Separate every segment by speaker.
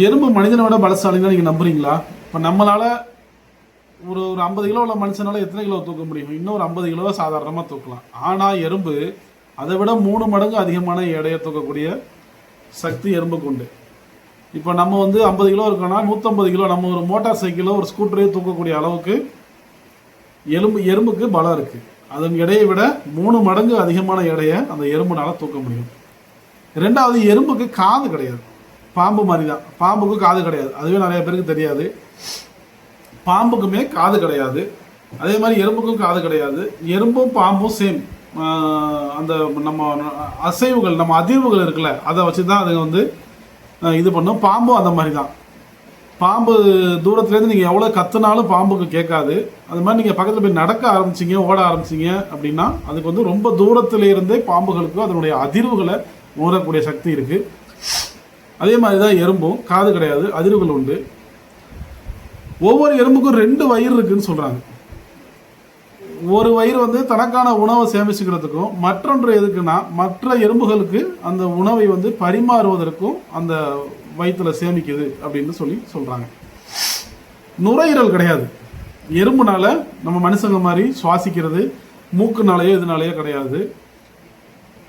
Speaker 1: எறும்பு மனிதனை விட பலசாலின்னு நீங்கள் நம்புறீங்களா? இப்போ நம்மளால் ஒரு ஒரு 50 கிலோ உள்ள மனுஷனால எத்தனை கிலோ தூக்க முடியும்? இன்னும் ஒரு 50 கிலோவை சாதாரணமாக தூக்கலாம். ஆனால் எறும்பு அதை விட 3 மடங்கு அதிகமான எடையை தூக்கக்கூடிய சக்தி எறும்புக்கு உண்டு. இப்போ நம்ம 50 கிலோ இருக்கோன்னா 150 கிலோ நம்ம ஒரு மோட்டார் சைக்கிளோ ஒரு ஸ்கூட்டரையோ தூக்கக்கூடிய அளவுக்கு எறும்புக்கு பலம் இருக்குது. அதன் எடையை விட 3 மடங்கு அதிகமான எடையை அந்த எறும்புனால தூக்க முடியும். ரெண்டாவது, எறும்புக்கு காது கிடையாது. பாம்பு மாதிரி தான், பாம்புக்கு காது கிடையாது. அதுவே நிறைய பேருக்கு தெரியாது. பாம்புக்குமே காது கிடையாது, அதே மாதிரி எறும்புக்கும் காது கிடையாது. எறும்பும் பாம்பும் சேம். அந்த நம்ம அசைவுகள், நம்ம அதிர்வுகள் இருக்குல்ல, அதை வச்சு தான் அது இது பண்ணும். பாம்பும் அந்த மாதிரி தான். பாம்பு தூரத்துலேருந்து நீங்கள் எவ்வளோ கத்துனாலும் பாம்புக்கு கேட்காது. அது மாதிரி நீங்கள் பக்கத்தில் போய் நடக்க ஆரம்பிச்சிங்க, ஓட ஆரம்பிச்சிங்க அப்படின்னா அதுக்கு ரொம்ப தூரத்திலிருந்தே பாம்புகளுக்கு அதனுடைய அதிர்வுகளை உணரக்கூடிய சக்தி இருக்குது. அதே மாதிரி தான் எறும்பும் காது கிடையாது, அதிர்வுகள் உண்டு. ஒவ்வொரு எறும்புக்கும் 2 வயிறு இருக்குன்னு சொல்கிறாங்க. ஒரு வயிறு தனக்கான உணவை சேமிச்சுக்கிறதுக்கும், மற்றொன்று எதுக்குன்னா மற்ற எறும்புகளுக்கு அந்த உணவை பரிமாறுவதற்கும் அந்த வயிற்றுல சேமிக்குது அப்படின்னு சொல்கிறாங்க. நுரையீரல் கிடையாது எறும்புனால. நம்ம மனுஷங்க மாதிரி சுவாசிக்கிறது மூக்குனாலேயோ இதனாலேயோ கிடையாது.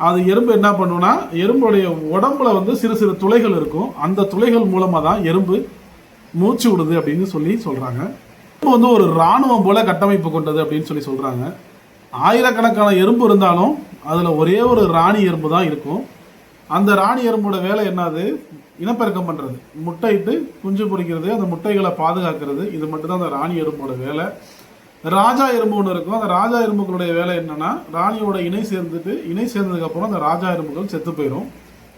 Speaker 1: அது எறும்பு என்ன பண்ணுன்னா, எறும்புடைய உடம்புல சிறு சிறு துளைகள் இருக்கும். அந்த துளைகள் மூலமாக தான் எறும்பு மூச்சு விடுது அப்படின்னு சொல்கிறாங்க. எறும்பு ஒரு இராணுவம் போல கட்டமைப்பு கொண்டது அப்படின்னு சொல்கிறாங்க. ஆயிரக்கணக்கான எறும்பு இருந்தாலும் அதில் ஒரே ஒரு ராணி எறும்பு தான் இருக்கும். அந்த ராணி எறும்போட வேலை என்னது? இனப்பெருக்கம் பண்ணுறது, முட்டையிட்டு குஞ்சு பொரிக்கிறது, அந்த முட்டைகளை பாதுகாக்கிறது. இது மட்டும்தான் அந்த ராணி எறும்போட வேலை. ராஜா எறும்பு ஒன்று இருக்கும். அந்த ராஜா எறும்புகளுடைய வேலை என்னன்னா, ராணியோட இணை சேர்ந்ததுக்கப்புறம் அந்த ராஜா எறும்புகள் செத்து போயிடும்.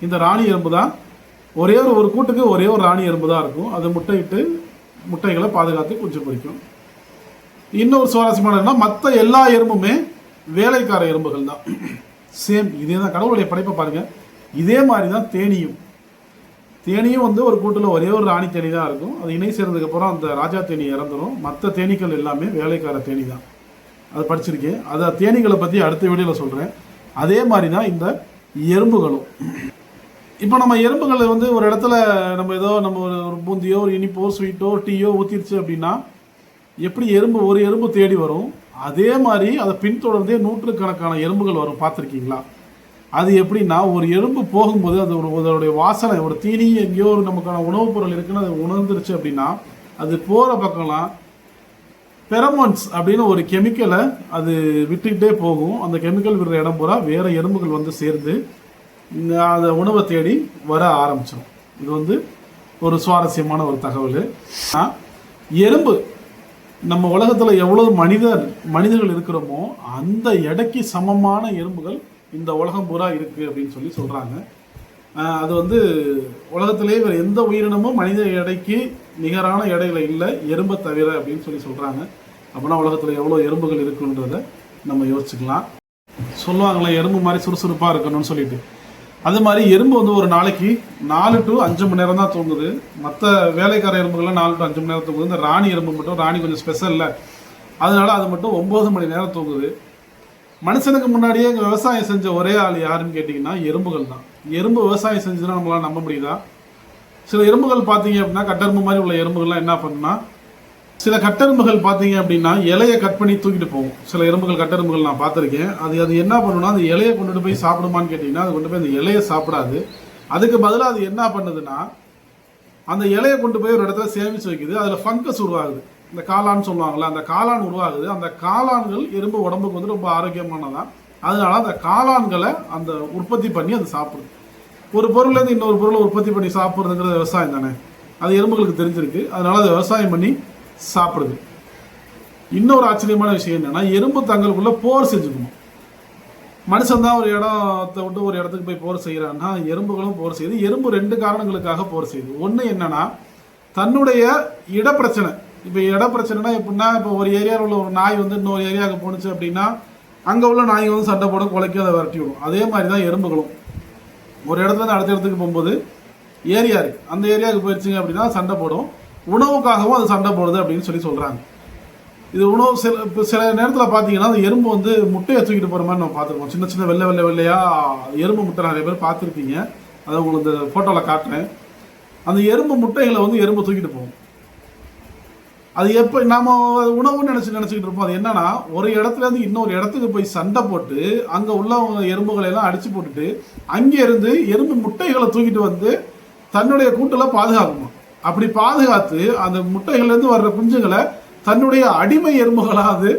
Speaker 1: இந்த ராணி எறும்பு தான் ஒரு கூட்டுக்கு ஒரே ஒரு ராணி எறும்பு தான் இருக்கும். அது முட்டையிட்டு முட்டைகளை பாதுகாத்து குஞ்சு பொரிக்கும். இன்னொரு சுவாரஸ்யமான, மற்ற எல்லா எறும்புமே வேலைக்கார எறும்புகள் தான். சேம் இதே தான், கடவுளுடைய படைப்பை பாருங்க. இதே மாதிரி தான் தேனியும் ஒரு கூட்டில் ஒரே ஒரு ராணி தேனி தான் இருக்கும். அது இணை சேர்ந்ததுக்கப்புறம் அந்த ராஜா தேனி இறந்துடும். மற்ற தேனீக்கள் எல்லாமே வேலைக்கார தேனி தான். அது படிச்சிருக்கேன். அதை தேனீகளை பற்றி அடுத்த வீடியோவில் சொல்கிறேன். அதே மாதிரி தான் இந்த எறும்புகளும். இப்போ நம்ம எறும்புகளை ஒரு இடத்துல நம்ம ஒரு பூந்தியோ ஒரு இனிப்போ ஸ்வீட்டோ டீயோ ஊற்றிருச்சு அப்படின்னா எப்படி ஒரு எறும்பு தேடி வரும், அதே மாதிரி அதை பின்தொடர்ந்தே நூற்றுக்கணக்கான எறும்புகள் வரும். பார்த்துருக்கீங்களா? அது எப்படின்னா, ஒரு எறும்பு போகும்போது அதோடைய வாசனை, ஒரு தீனி எங்கேயோ நமக்கான உணவுப் பொருள் இருக்குன்னு அது உணர்ந்துருச்சு அப்படின்னா அது போகிற பக்கம்லாம் பெரமோன்ஸ் அப்படின்னு ஒரு கெமிக்கலை அது விட்டுக்கிட்டே போகும். அந்த கெமிக்கல் விடுற இடம் பூரா வேறு எறும்புகள் சேர்ந்து அந்த உணவை தேடி வர ஆரம்பிச்சிடும். இது ஒரு சுவாரஸ்யமான ஒரு தகவல். எறும்பு நம்ம உலகத்தில் எவ்வளவு மனிதர்கள் இருக்கிறோமோ அந்த எடைக்கு சமமான எறும்புகள் இந்த உலகம் பூரா இருக்குது அப்படின்னு சொல்கிறாங்க. அது உலகத்திலே வேறு எந்த உயிரினமும் மனித எடைக்கு நிகரான எடையில இல்லை, எறும்பை தவிர அப்படின்னு சொல்கிறாங்க. அப்படின்னா உலகத்தில் எவ்வளோ எறும்புகள் இருக்குன்றதை நம்ம யோசிச்சுக்கலாம். சொல்லுவாங்களே எறும்பு மாதிரி சுறுசுறுப்பாக இருக்கணும்னு சொல்லிட்டு. அது மாதிரி எறும்பு ஒரு நாளைக்கு 4 to 5 மணி நேரம் தான் தூங்குது. மற்ற வேலைக்கார எறும்புகள்லாம் 4 to 5 மணி நேரம் தூங்குது. இந்த ராணி எறும்பு மட்டும், ராணி கொஞ்சம் ஸ்பெஷல்ல, அதனால அது மட்டும் 9 மணி நேரம் தூங்குது. மனுஷனுக்கு முன்னாடியே இங்கே விவசாயம் செஞ்ச ஒரே ஆள் யாருன்னு கேட்டிங்கன்னா எறும்புகள் தான். எறும்பு விவசாயம் செஞ்சுன்னா நம்மளால் நம்ப முடியுதா? சில எறும்புகள் பார்த்தீங்க அப்படின்னா, கட்டெரும்பு மாதிரி உள்ள எறும்புகள்லாம் என்ன பண்ணுன்னா, சில கட்டெரும்புகள் பார்த்தீங்க அப்படின்னா இலையை கட் பண்ணி தூக்கிட்டு போகும். சில எறும்புகள், கட்டெரும்புகள் நான் பார்த்துருக்கேன். அது என்ன பண்ணுன்னா, அந்த இலையை கொண்டுட்டு போய் சாப்பிடுமான்னு கேட்டிங்கன்னா அது கொண்டு போய் அந்த இலையை சாப்பிடாது. அதுக்கு பதிலாக அது என்ன பண்ணுதுன்னா, அந்த இலையை கொண்டு போய் ஒரு இடத்துல சேமித்து வைக்குது. அதில் ஃபங்கஸ் உருவாகுது. இந்த காளான் சொல்லுவாங்கள்ல, அந்த காளான் உருவாகுது. அந்த காளான்கள் எறும்பு உடம்புக்கு ரொம்ப ஆரோக்கியமானதான். அதனால அந்த காளான்களை அந்த உற்பத்தி பண்ணி அது சாப்பிடுது. ஒரு பொருள்லேருந்து இன்னொரு பொருளை உற்பத்தி பண்ணி சாப்பிட்றதுங்கிறது விவசாயம் தானே. அது எறும்புகளுக்கு தெரிஞ்சிருக்கு. அதனால அதை விவசாயம் பண்ணி சாப்பிடுது. இன்னொரு ஆச்சரியமான விஷயம் என்னன்னா, எறும்பு தங்களுக்குள்ள போர் செஞ்சுக்கணும். மனுஷன் தான் ஒரு இடத்தை விட்டு ஒரு இடத்துக்கு போய் போர் செய்கிறான்னா எறும்புகளும் போர் செய்யுது. எறும்பு 2 காரணங்களுக்காக போர் செய்யுது. ஒன்று என்னன்னா, தன்னுடைய இடப்பிரச்சனை. இப்போ இடப்பிரச்சனைனா எப்படின்னா, இப்போ ஒரு ஏரியாவில் உள்ள ஒரு நாய் இன்னொரு ஏரியாவுக்கு போணுச்சு அப்படின்னா அங்கே உள்ள நாய் சண்டை போட குலைக்கி அதை விரட்டி விடும். அதே மாதிரி தான் எறும்புகளும் ஒரு இடத்துல அடுத்த இடத்துக்கு போகும்போது ஏரியா இருக்குது, அந்த ஏரியாவுக்கு போயிடுச்சிங்க அப்படின்னா சண்டை போடும். உணவுக்காகவும் அது சண்டை போடுது அப்படின்னு சொல்கிறாங்க. இது உணவு சில நேரத்தில் பார்த்தீங்கன்னா அந்த எறும்பு முட்டையை தூக்கிட்டு போகிற மாதிரி நம்ம பார்த்துருக்கோம். சின்ன சின்ன வெள்ளையாக எறும்பு முட்டை நிறைய பேர் பார்த்துருப்பீங்க. அதை உங்களுக்கு இந்த ஃபோட்டோவில் காட்டுறேன். அந்த எறும்பு முட்டைகளை வந்து எறும்பு தூக்கிட்டு போகும். அது எப்போ நாம் உணவுன்னு நினச்சிக்கிட்டு இருப்போம். அது என்னன்னா, ஒரு இடத்துலேருந்து இன்னொரு இடத்துக்கு போய் சண்டை போட்டு அங்கே உள்ளவங்க எறும்புகளை எல்லாம் அடித்து போட்டுட்டு அங்கே இருந்து எறும்பு முட்டைகளை தூக்கிட்டு வந்து தன்னுடைய கூட்டில் பாதுகாக்குமா. அப்படி பாதுகாத்து அந்த முட்டைகள்லேருந்து வர்ற குஞ்சுகளை தன்னுடைய அடிமை எறும்புகளாக அது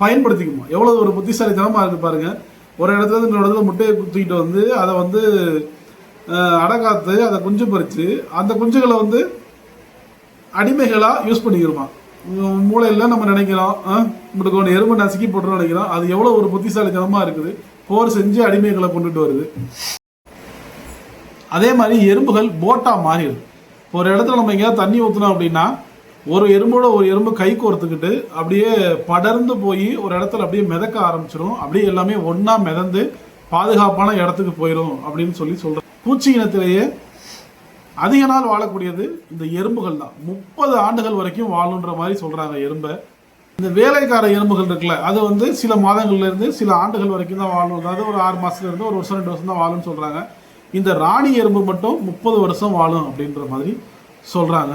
Speaker 1: பயன்படுத்திக்குமா. எவ்வளோ ஒரு புத்திசாலித்தனமாக இருக்குது பாருங்கள். ஒரு இடத்துல இன்னொரு இடத்துல முட்டையை தூக்கிட்டு வந்து அதை வந்து அடகாத்து அதை குஞ்சு பறித்து அந்த குஞ்சுகளை வந்து அடிமைகளாக யூஸ் பண்ணிக்கிறோமா. மூளையில் நம்ம நினைக்கிறோம் நம்மளுக்கு ஒன்று எறும்பு நசுக்கி போட்டுன்னு நினைக்கிறோம். அது எவ்வளோ ஒரு புத்திசாலித்தனமாக இருக்குது. போர் செஞ்சு அடிமைகளை கொண்டுட்டு வருது. அதே மாதிரி எறும்புகள் போட்டாக மாறிடுது. ஒரு இடத்துல நம்ம எங்கேயாவது தண்ணி ஊற்றணும் அப்படின்னா ஒரு எறும்போட ஒரு எறும்பு கை கோர்த்துக்கிட்டு அப்படியே படர்ந்து போய் ஒரு இடத்துல அப்படியே மிதக்க ஆரம்பிச்சிடும். அப்படியே எல்லாமே ஒன்றா மிதந்து பாதுகாப்பான இடத்துக்கு போயிடும் அப்படின்னு சொல்கிறேன். பூச்சி இனத்திலேயே அதிக நாள் வாழக்கூடியது இந்த எறும்புகள் தான். 30 ஆண்டுகள் வரைக்கும் வாழுன்ற மாதிரி சொல்கிறாங்க எறும்பை. இந்த வேலைக்கார எறும்புகள் இருக்குல்ல, அது வந்து சில மாதங்கள்லேருந்து சில ஆண்டுகள் வரைக்கும் தான் வாழும். அதாவது ஒரு 6 மாதத்துலேருந்து ஒரு வருஷம் 2 வருஷம் தான் வாழும்னு சொல்கிறாங்க. இந்த ராணி எறும்பு மட்டும் 30 வருஷம் வாழும் அப்படின்ற மாதிரி சொல்கிறாங்க.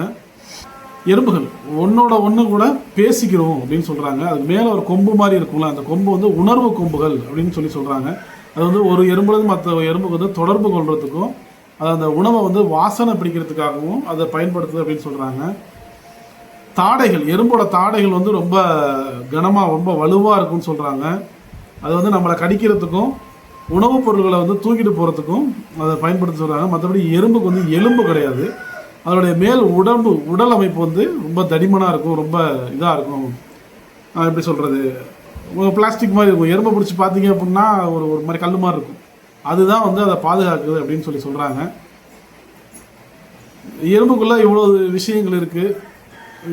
Speaker 1: எறும்புகள் ஒன்றோட ஒன்று கூட பேசிக்கிறோம் அப்படின்னு சொல்கிறாங்க. அது மேலே ஒரு கொம்பு மாதிரி இருக்கும்ல, அந்த கொம்பு வந்து உணர்வு கொம்புகள் அப்படின்னு சொல்கிறாங்க. அது வந்து ஒரு எறும்புலேருந்து மற்ற எறும்புக்கு வந்து தொடர்பு கொள்றதுக்கும் அது அந்த உணவை வந்து வாசனை பிடிக்கிறதுக்காகவும் அதை பயன்படுத்துது அப்படின்னு சொல்கிறாங்க. தாடைகள், எறும்போட தாடைகள் வந்து ரொம்ப கனமாக ரொம்ப வலுவாக இருக்குன்னு சொல்கிறாங்க. அது வந்து நம்மளை கடிக்கிறதுக்கும் உணவுப் பொருட்களை வந்து தூக்கிட்டு போகிறதுக்கும் அதை பயன்படுத்த சொல்கிறாங்க. மற்றபடி எறும்புக்கு வந்து எலும்பு கிடையாது. அதனுடைய மேல் உடல் அமைப்பு வந்து ரொம்ப தடிமனாக இருக்கும், ரொம்ப இதாக இருக்கும். எப்படி சொல்கிறது, பிளாஸ்டிக் மாதிரி இருக்கும். எறும்பை பிடிச்சி பார்த்தீங்க அப்படின்னா ஒரு மாதிரி கல் மாதிரி இருக்கும். அதுதான் வந்து அதை பாதுகாக்குது அப்படின்னு சொல்கிறாங்க. எறும்புக்குள்ளே இவ்வளோ விஷயங்கள் இருக்குது.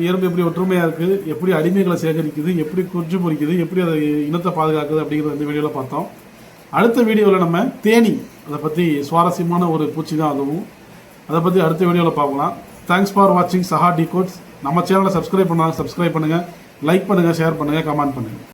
Speaker 1: எறும்பு எப்படி ஒற்றுமையாக இருக்குது, எப்படி அடிமைகளை சேகரிக்குது, எப்படி குஞ்சு பொறிக்குது, எப்படி அதை இனத்தை பாதுகாக்குது அப்படிங்கிறத இந்த வீடியோவில் பார்த்தோம். அடுத்த வீடியோவில் நம்ம தேனி, அதை பற்றி சுவாரஸ்யமான ஒரு பூச்சி தான் அதுவும். அதை பற்றி அடுத்த வீடியோவில் பார்க்கலாம். தேங்க்ஸ் ஃபார் வாட்சிங் சஹா டிகோட்ஸ். நம்ம சேனலை சப்ஸ்கிரைப் பண்ணுங்கள், லைக் பண்ணுங்கள், ஷேர் பண்ணுங்கள், கமெண்ட் பண்ணுங்கள்.